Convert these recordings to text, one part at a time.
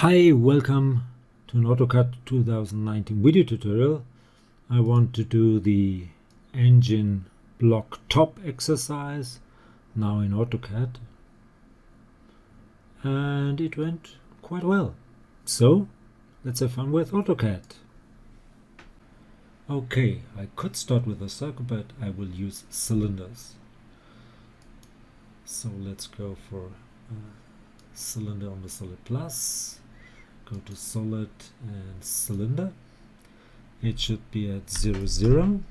Hi, welcome to an Autocad 2019 video tutorial. I want to do the engine block top exercise now in Autocad, and it went quite well. So let's have fun with Autocad. Okay, I could start with a circle, but I will use cylinders. So let's go for a cylinder on the Solid Plus. Go to solid and cylinder. It should be at 0, 0,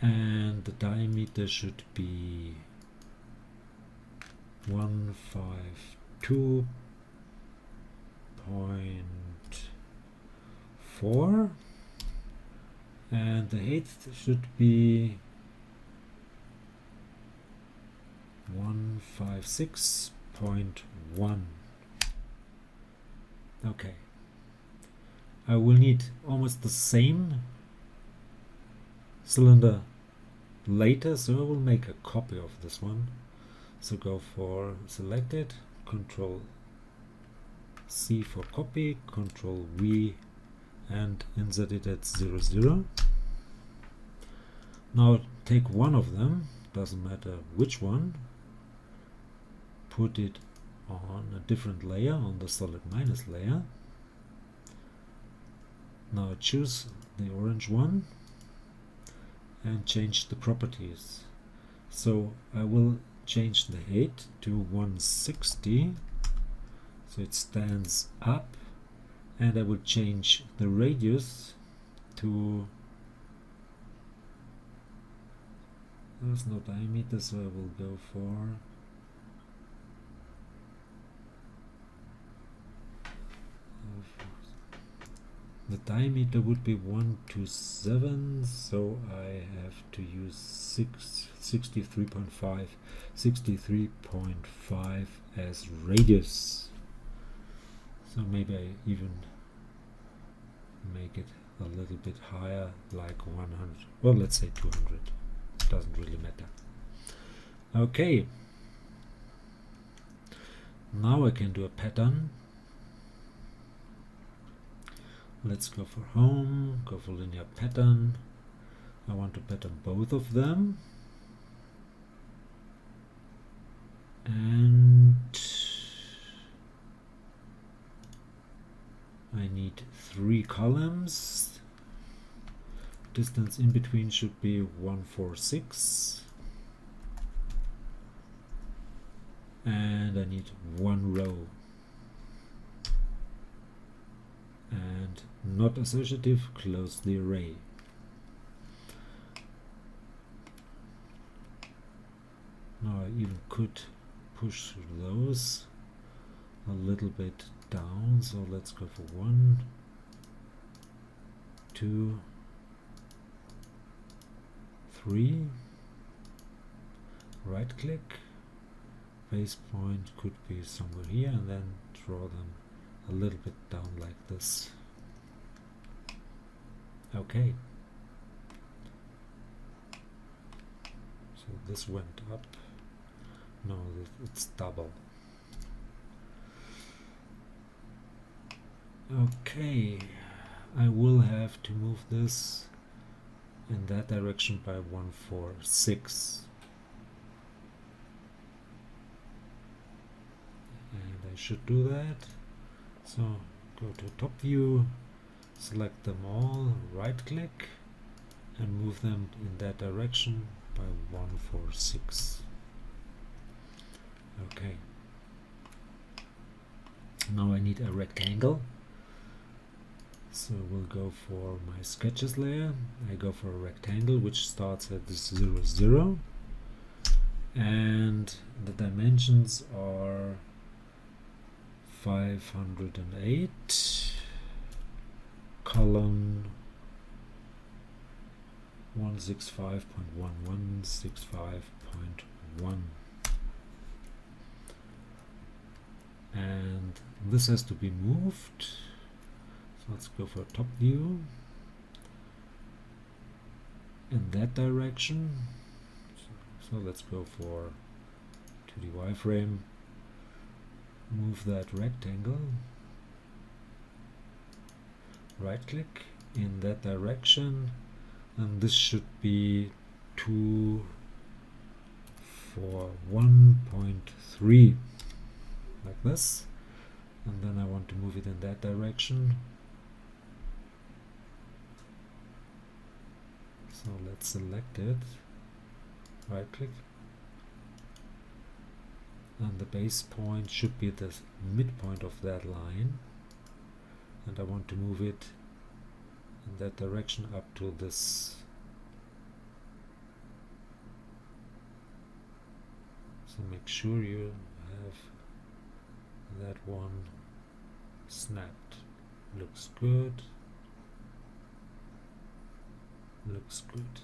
and the diameter should be 152.4, and the height should be 156.1. Okay, I will need almost the same cylinder later, so I will make a copy of this one. So go for select it, Control C for copy, Control V, and insert it at 0, 0. Now take one of them, doesn't matter which one, put it on a different layer, on the solid minus layer. Now choose the orange one and change the properties. So I will change the height to 160, so it stands up, and I will change the radius to, there's no diameter, so I will go for the diameter would be 127, so I have to use 63.5 as radius. So maybe I even make it a little bit higher, like 100. Well, let's say 200. Doesn't really matter. Okay. Now I can do a pattern. Let's go for home, go for linear pattern. I want to pattern both of them. And I need 3 columns. Distance in between should be 146. And I need 1 row. And not associative, close the array. Now I even could push those a little bit down, so let's go for 1, 2, 3. Right click, base point could be somewhere here, and then draw them a little bit down like this. Okay. So this went up. No, it's double. Okay. I will have to move this in that direction by 146. And I should do that. So go to top view, select them all, right click, and move them in that direction by 146. Okay. Now I need a rectangle. So we'll go for my sketches layer. I go for a rectangle which starts at 0, 0. And the dimensions are 508, column 165.1165.1, and this has to be moved. So let's go for top view in that direction. So let's go for 2D wireframe. move that rectangle, right click in that direction, and this should be 2 for 1.3 like this, and then I want to move it in that direction. So let's select it, right click, and the base point should be the midpoint of that line, and I want to move it in that direction up to this. So make sure you have that one snapped. Looks good. Looks good.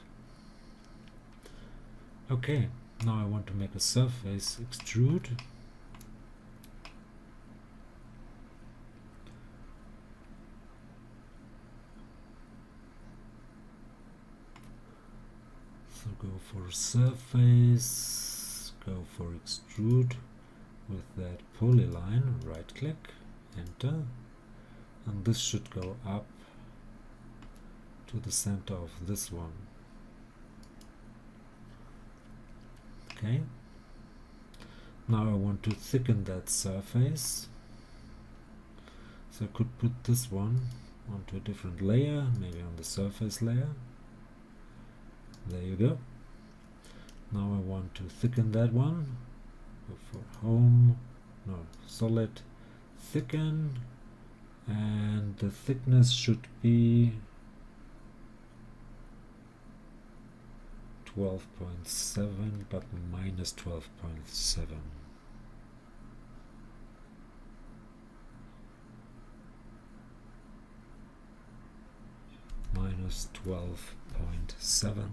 Okay, now I want to make a surface extrude. So go for surface, go for extrude with that polyline, right click, enter, and this should go up to the center of this one. Okay, now I want to thicken that surface, so I could put this one onto a different layer, maybe on the surface layer. There you go. Now I want to thicken that one. Go for home, no, solid, thicken, and the thickness should be 12.7, but minus 12.7. Minus 12.7.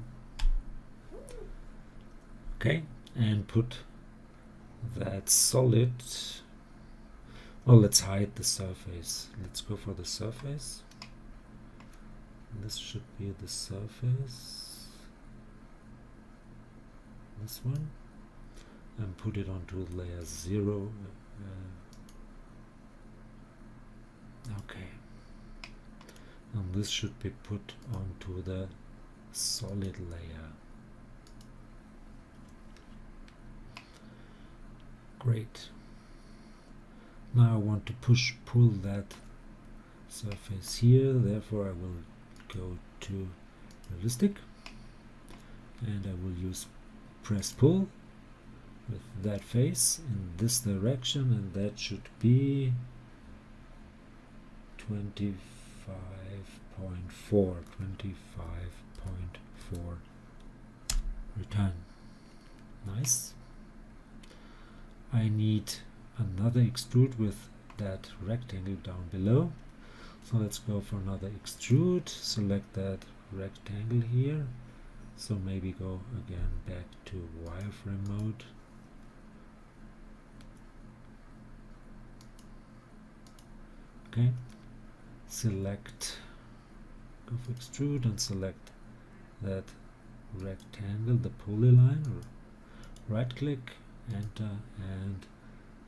Okay, and put that solid. Well, let's hide the surface. Let's go for the surface. This should be the surface. This one, and put it onto layer 0. Okay, and this should be put onto the solid layer. Great. Now I want to pull that surface here, therefore I will go to realistic, and I will use press pull with that face in this direction, and that should be 25.4 return. Nice. I need another extrude with that rectangle down below, so let's go for another extrude. Select that rectangle here, so maybe go again back to wireframe mode. Okay, select, go for extrude and select that rectangle, the polyline, right click, enter, and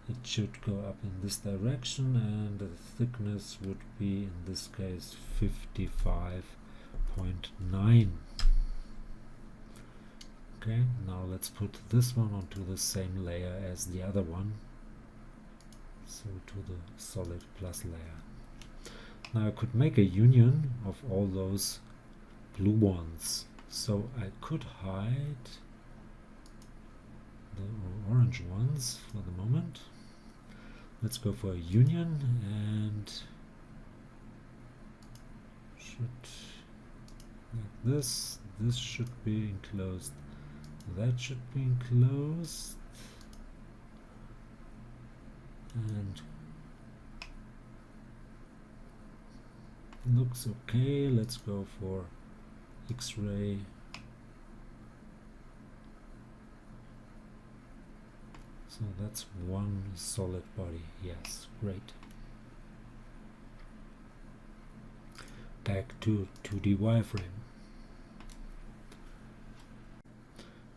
it should go up in this direction, and the thickness would be in this case 55.9. Okay, now let's put this one onto the same layer as the other one, so to the solid plus layer. Now I could make a union of all those blue ones, so I could hide the orange ones for the moment. Let's go for a union, and should like this. This should be enclosed. That should be enclosed, and looks okay. Let's go for X-ray. So that's one solid body. Yes, great. Back to 2D wireframe.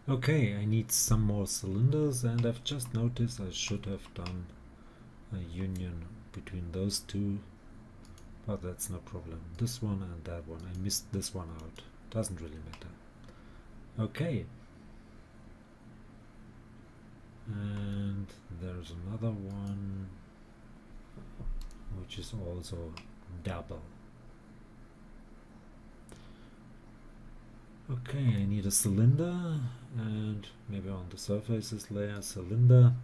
Okay, I need some more cylinders, and I've just noticed I should have done a union between those two, but that's no problem. This one and that one, I missed this one out, doesn't really matter. Okay, and there's another one which is also double. Okay, I need a cylinder, and maybe on the surfaces layer cylinder,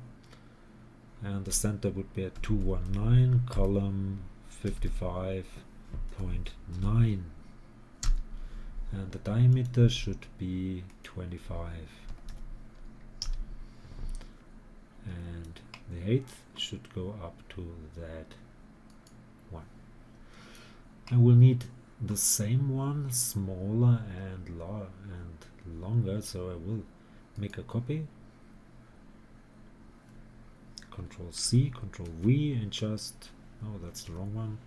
and the center would be at 219, column 55.9, and the diameter should be 25, and the height should go up to that one. I will need the same one, smaller and longer, so I will make a copy. Control C, Control V, and just, oh, that's the wrong one.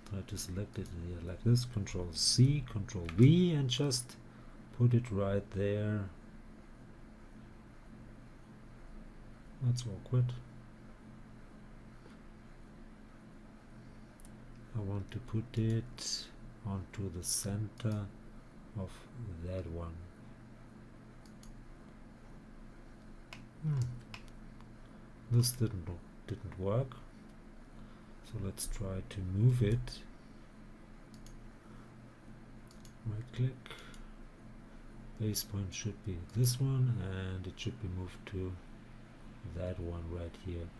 Try to select it here like this. Control C, Control V, and just put it right there. That's awkward. I want to put it onto the center of that one. This didn't work, so let's try to move it. Right click, base point should be this one, and it should be moved to that one right here.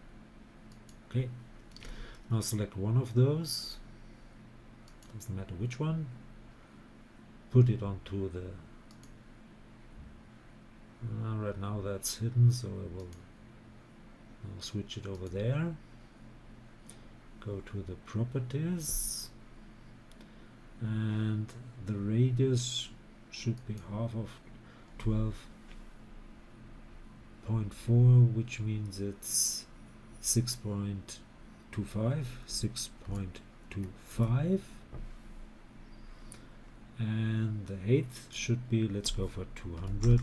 Okay, now select one of those, doesn't matter which one, put it onto the right now that's hidden, so I will switch it over there. Go to the properties, and the radius should be half of 12.4, which means it's 6.25, and the height should be, let's go for 200,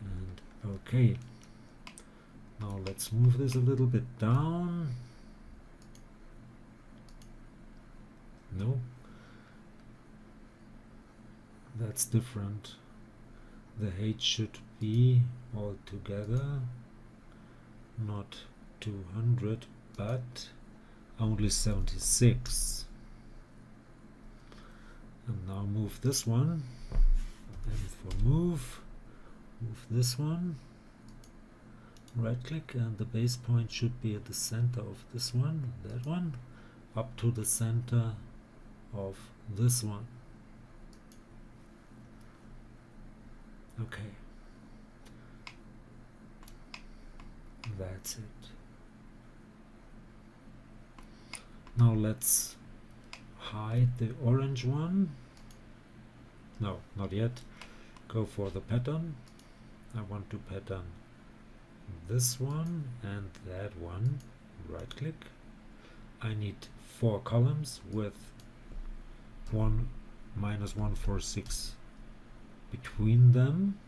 and okay. Now let's move this a little bit down. No, that's different. The height should be all together not 200 but only 76. And now move this one, and for move this one, right click, and the base point should be at the center of this one, that one, up to the center of this one. Okay, that's it. Now let's hide the orange one. No, not yet. Go for the pattern. I want to pattern this one and that one. Right click. I need 4 columns with 1 minus 146 between them,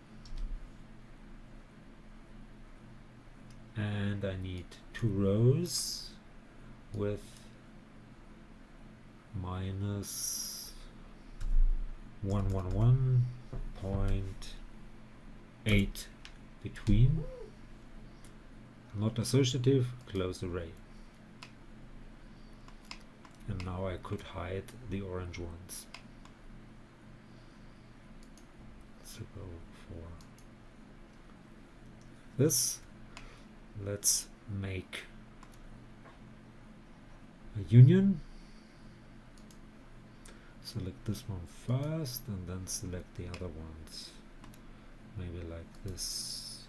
and I need 2 rows with minus 111.8 between. Not associative, close array. And now I could hide the orange ones. So go for this. Let's make a union. Select this one first and then select the other ones. Maybe like this.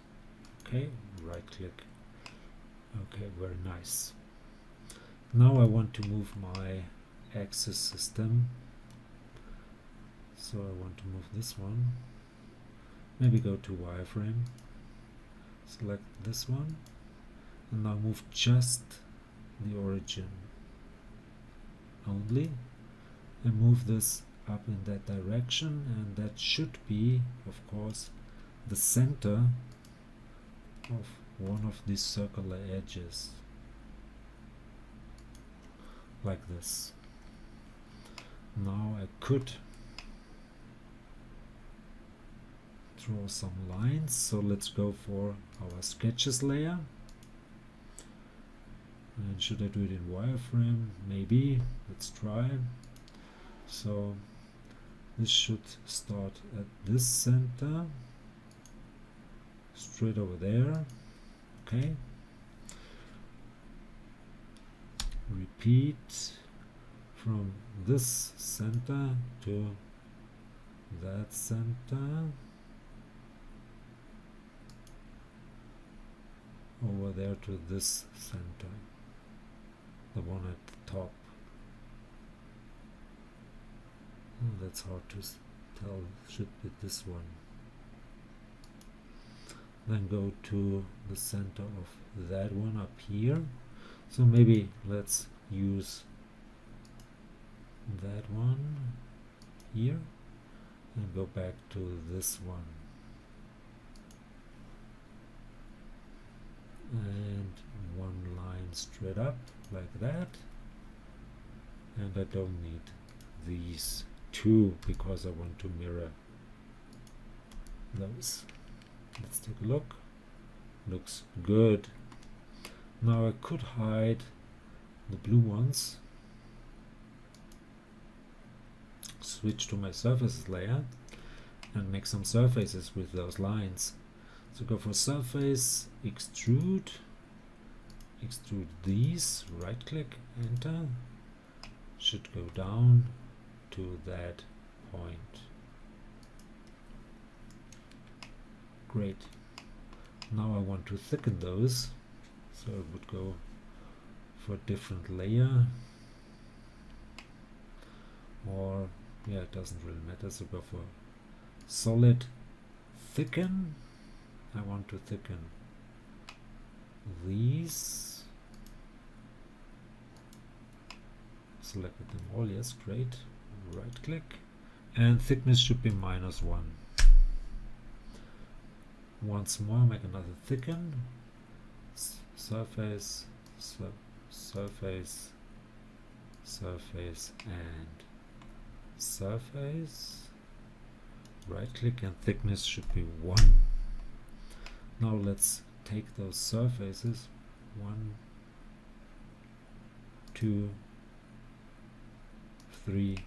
Okay, right click. Okay, very nice. Now I want to move my axis system. So I want to move this one. Maybe go to wireframe. Select this one. And now move just the origin only. And move this up in that direction. And that should be, of course, the center of one of these circular edges like this. Now I could draw some lines, so let's go for our sketches layer. And should I do it in wireframe? Maybe. Let's try. So this should start at this center, straight over there. Okay. Repeat from this center to that center, over there to this center, the one at the top. Oh, that's hard to tell, should be this one. Then go to the center of that one up here. So maybe let's use that one here and go back to this one. And one line straight up like that. And I don't need these two because I want to mirror those. Let's take a look. Looks good. Now I could hide the blue ones. Switch to my surfaces layer and make some surfaces with those lines. So go for surface, extrude these, right click, enter. Should go down to that point. Great. Now I want to thicken those, so I would go for a different layer, or yeah, it doesn't really matter, so go for solid thicken. I want to thicken these. Selected them all, yes, great. Right click, and thickness should be -1. Once more, make another thicken. Surface, surface, surface, and surface. Right click, and thickness should be 1. Now let's take those surfaces 1, 2, 3,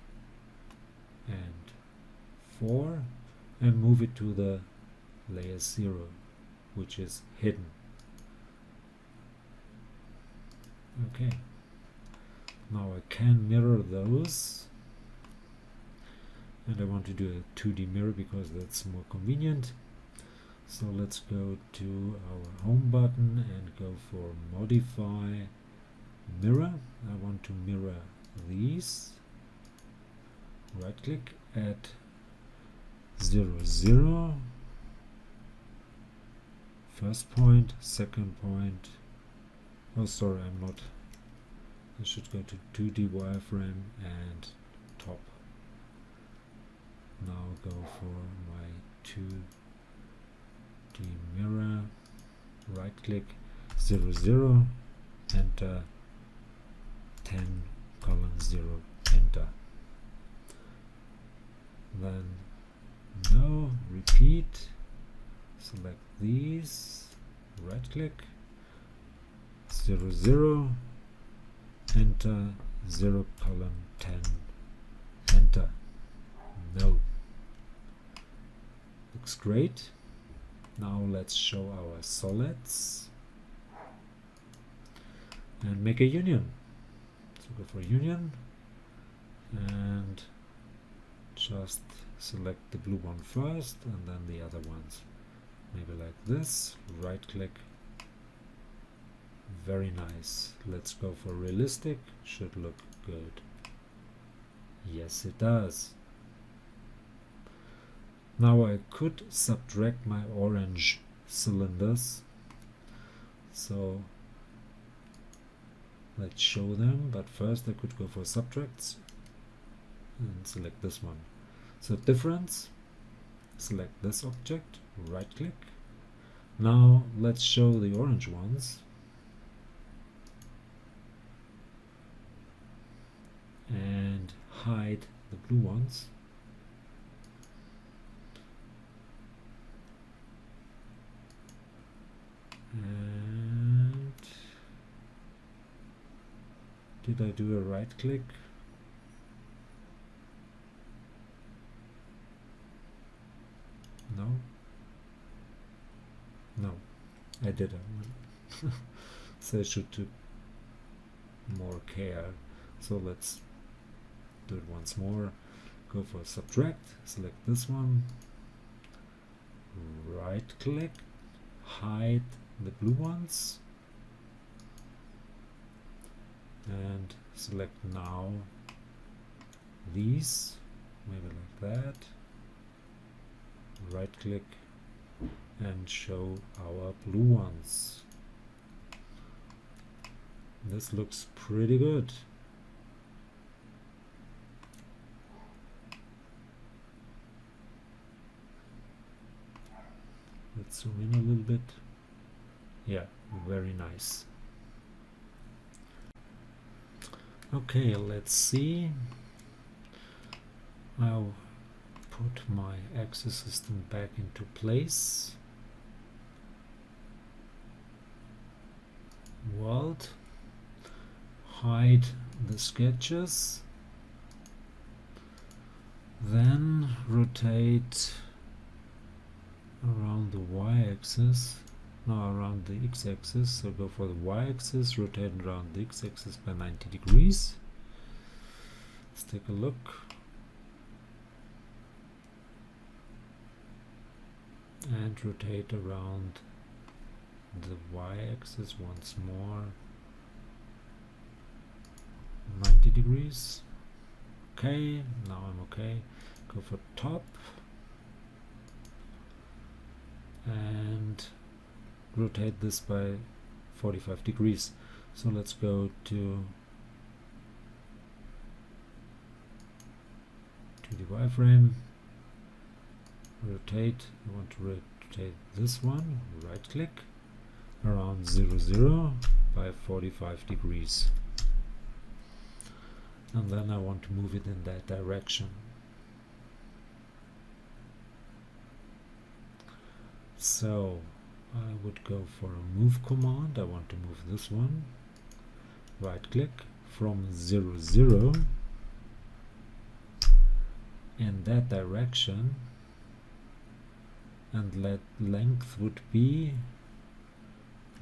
and 4 and move it to the layer 0, which is hidden. Okay, now I can mirror those, and I want to do a 2D mirror because that's more convenient. So let's go to our home button and go for modify mirror. I want to mirror these. Right click, add 0, 0. First point, second point. Oh, sorry, I'm not. I should go to 2D wireframe and top. Now go for my 2D mirror. Right click, 0, 0. Enter 10, colon 0. Enter. Then no, repeat. Select these, right click, 0, 0, enter, 0, colon 10, enter. No. Looks great. Now let's show our solids and make a union. So go for union and just select the blue one first and then the other ones. Maybe like this, right click. Very nice. Let's go for realistic. Should look good. Yes, it does. Now I could subtract my orange cylinders. So let's show them, but first I could go for subtracts and select this one. So difference, select this object, right click, Now let's show the orange ones. And hide the blue ones. And did I do a right click? No. No, I didn't. So I should do more care. So let's do it once more. Go for subtract, select this one, right click, hide the blue ones, and select now these, maybe like that, right click and show our blue ones. This looks pretty good. Let's zoom in a little bit. Yeah, very nice. Okay, let's see. I'll put my axis system back into place. World. Hide the sketches. Then rotate around the y-axis, no, around the x-axis, so go for the y-axis, rotate around the x-axis by 90 degrees. Let's take a look. And rotate around the y-axis once more, 90 degrees. Okay, now I'm okay. Go for top. And rotate this by 45 degrees. So let's go to the wireframe, rotate. I want to rotate this one, right click, around 0, 0 by 45 degrees. And then I want to move it in that direction. So I would go for a move command. I want to move this one. Right click from 0, 0 in that direction, and let length would be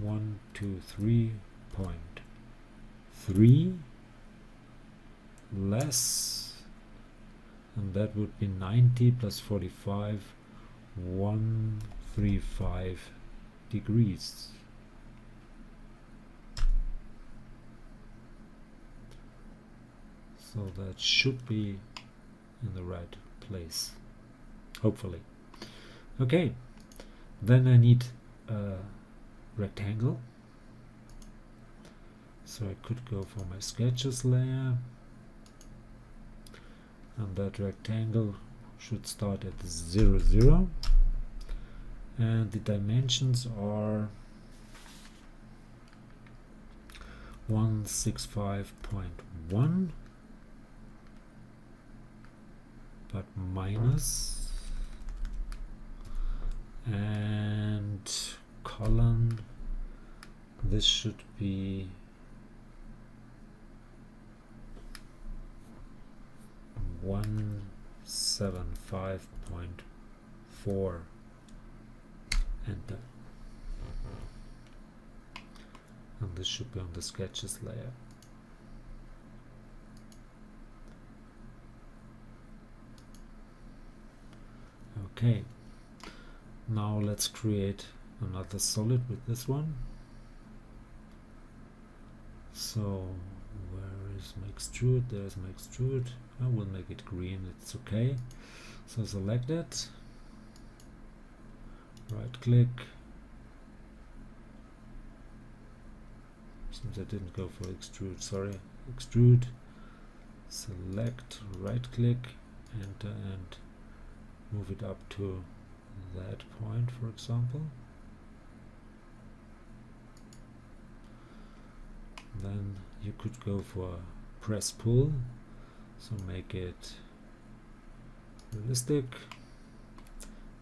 123.3 less, and that would be 90 plus 45, 135 degrees. So that should be in the right place, hopefully. Okay, then I need a rectangle, so I could go for my sketches layer, and that rectangle should start at 0, 0, and the dimensions are 165.1, but minus, and column, this should be 175.4. Enter. And this should be on the sketches layer. Okay, now let's create another solid with this one. So where is my extrude? There's my extrude. I will make it green, it's okay. So select it, right click. Since I didn't go for extrude, sorry, extrude, select, right click, enter, and move it up to that point, for example. Then you could go for press pull, so make it realistic.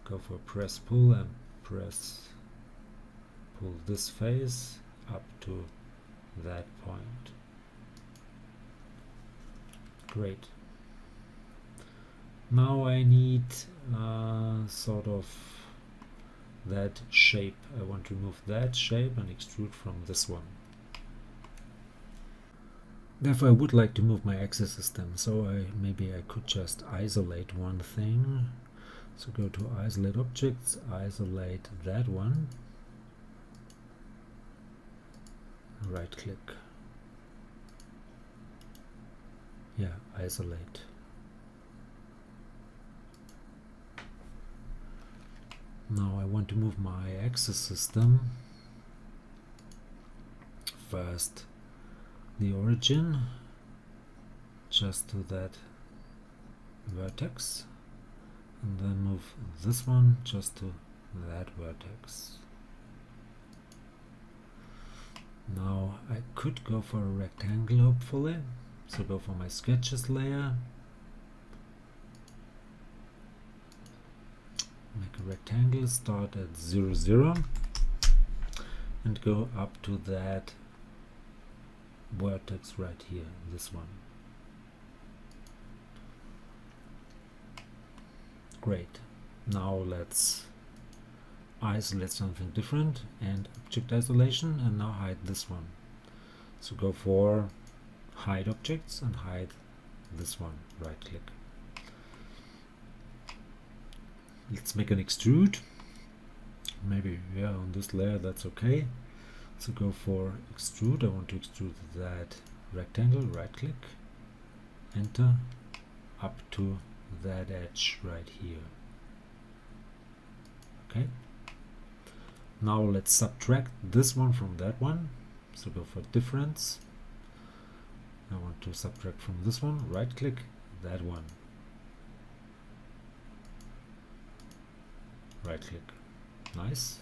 Go for press pull and press pull this face up to that point. Great. Now I need sort of that shape. I want to remove that shape and extrude from this one. Therefore I would like to move my axis system, so maybe I could just isolate one thing. So go to isolate objects, isolate that one, right click, yeah, isolate. Now I want to move my axis system. First the origin just to that vertex, and then move this one just to that vertex. Now I could go for a rectangle hopefully, so go for my sketches layer, make a rectangle, start at 0, 0 and go up to that vertex right here, this one. Great. Now let's isolate something different and object isolation, and now hide this one. So go for hide objects and hide this one, right click. Let's make an extrude. Maybe, yeah, on this layer that's okay. So go for extrude. I want to extrude that rectangle, right click, enter, up to that edge right here. Okay. Now let's subtract this one from that one. So go for difference. I want to subtract from this one, right click, that one. Right click. Nice.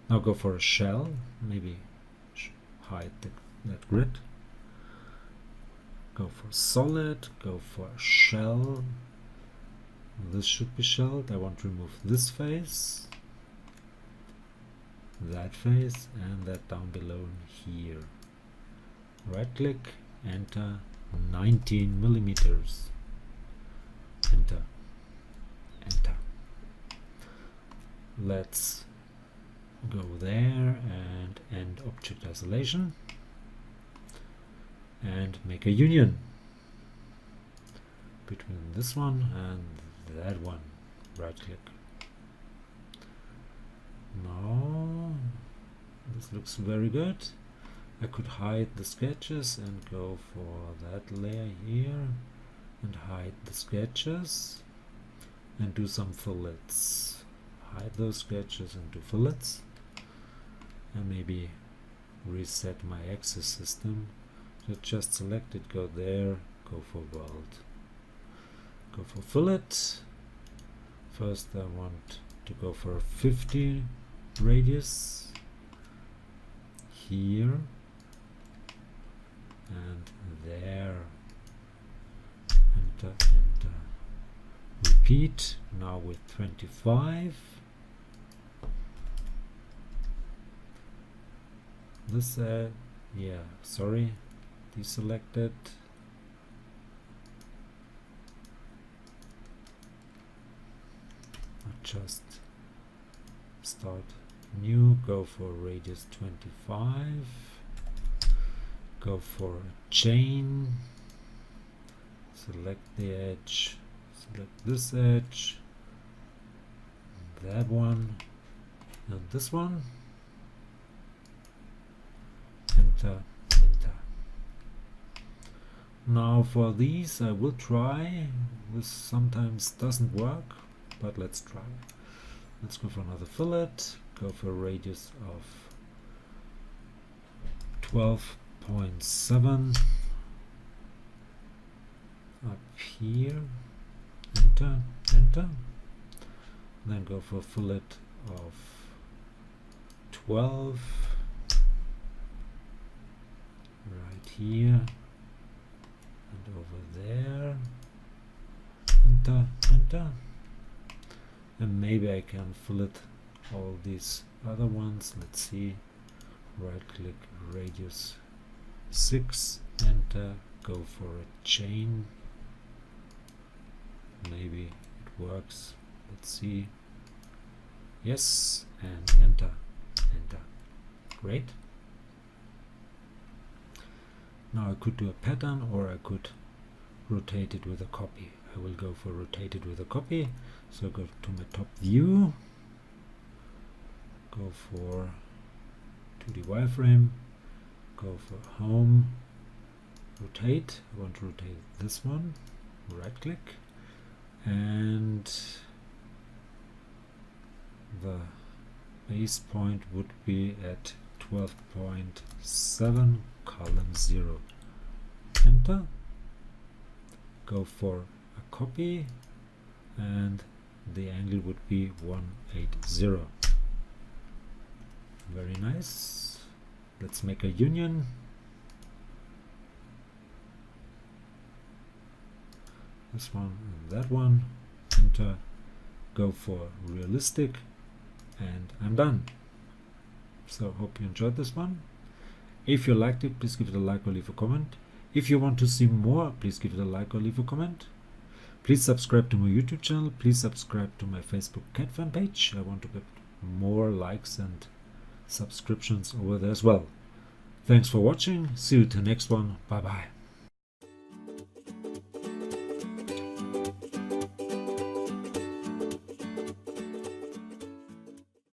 Now go for a shell, maybe hide that grid. Go for solid, go for shell. This should be shelled. I want to remove this face, that face, and that down below here. Right click, enter, 19 millimeters. Enter, enter. Let's go there and end object isolation and make a union between this one and that one, right click. Now this looks very good. I could hide the sketches and go for that layer here and hide the sketches and do some fillets. Hide those sketches and do fillets, and maybe reset my axis system. So just select it, go there, go for weld, go for fillet. First I want to go for a 50 radius here and there. Enter, enter. Repeat now with 25. This yeah, sorry, deselected. Just start new, go for radius 25, go for a chain, select the edge, select this edge, that one, and this one. Enter, enter. Now for these I will try. This sometimes doesn't work, but let's try. Let's go for another fillet, go for a radius of 12.7 up here, enter, enter, then go for a fillet of 12, right here and over there. Enter, enter. And maybe I can fillet all these other ones. Let's see. Right click, radius 6, enter, go for a chain. Maybe it works. Let's see. Yes, and enter, enter. Great. Now I could do a pattern, or I could rotate it with a copy. I will go for rotate it with a copy. So go to my top view, go for 2D wireframe, go for home, rotate. I want to rotate this one, right click, and the base point would be at 12.7, column 0. Enter, go for a copy, and the angle would be 180. Very nice. Let's make a union. This one and that one. Enter. Go for realistic, and I'm done. So hope you enjoyed this one. If you liked it, please give it a like or leave a comment. If you want to see more, please give it a like or leave a comment. Please subscribe to my YouTube channel. Please subscribe to my Facebook CAD fan page. I want to get more likes and subscriptions over there as well. Thanks for watching. See you to the next one. Bye bye.